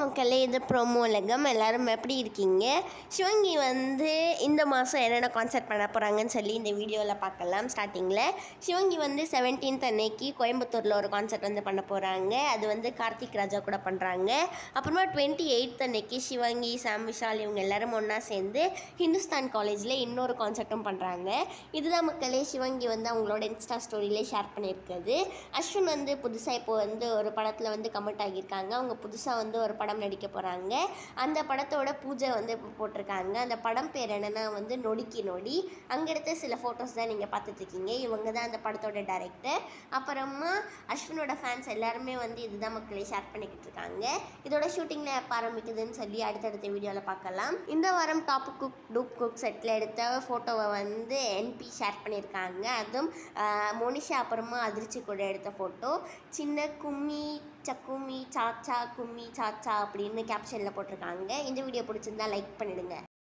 மக்களே, இது ப்ரோமோ உலகம். எல்லாரும் எப்படி இருக்கீங்க? சிவங்கி வந்து இந்த மாதம் என்னென்ன கான்சர்ட் பண்ண போகிறாங்கன்னு சொல்லி இந்த வீடியோவில் பார்க்கலாம். ஸ்டார்டிங்கில் சிவங்கி வந்து 17th அன்னைக்கு கோயம்புத்தூரில் ஒரு கான்சர்ட் வந்து பண்ண போகிறாங்க. அது வந்து கார்த்திக் ராஜா கூட பண்ணுறாங்க. அப்புறமா 28th அன்னைக்கு சிவங்கி, சாம் விஷால் இவங்க எல்லாரும் ஒன்றா சேர்ந்து ஹிந்துஸ்தான் காலேஜில் இன்னொரு கான்சர்ட்டும் பண்ணுறாங்க. இதுதான் மக்களே சிவங்கி வந்து அவங்களோட இன்ஸ்டா ஸ்டோரியிலே ஷேர் பண்ணியிருக்குது. அஸ்வின் வந்து புதுசாக இப்போ வந்து ஒரு படத்தில் வந்து கமெண்ட் ஆகியிருக்காங்க. அவங்க புதுசாக வந்து ஒரு படம் நடிக்க போகிறாங்க. அந்த படத்தோட பூஜை வந்து இப்போ போட்டிருக்காங்க. அந்த படம் பேர் என்னென்னா வந்து நொடிக்கு நொடி. அங்கே எடுத்த சில ஃபோட்டோஸ் தான் நீங்கள் பார்த்துட்ருக்கீங்க. இவங்க தான் அந்த படத்தோட டைரக்டர். அப்புறமா அஸ்வினோட ஃபேன்ஸ் எல்லாருமே வந்து இதுதான் மக்களே ஷேர் பண்ணிக்கிட்டு இருக்காங்க. இதோட ஷூட்டிங்கில் எப்போ ஆரம்பிக்குதுன்னு சொல்லி அடுத்தடுத்த வீடியோவில் பார்க்கலாம். இந்த வாரம் டாப் குக் டூப் குக் செட்டில் எடுத்த ஃபோட்டோவை வந்து என்பி ஷேர் பண்ணியிருக்காங்க. அதுவும் மோனிஷா அப்புறமா அதிர்ச்சி கூட எடுத்த ஃபோட்டோ. சின்ன கும்மி சக்குமி சாச்சா கும்மி சாச்சா அப்படின்னு கேப்ஷனில் போட்டிருக்காங்க. இந்த வீடியோ பிடிச்சிருந்தா லைக் பண்ணிடுங்க.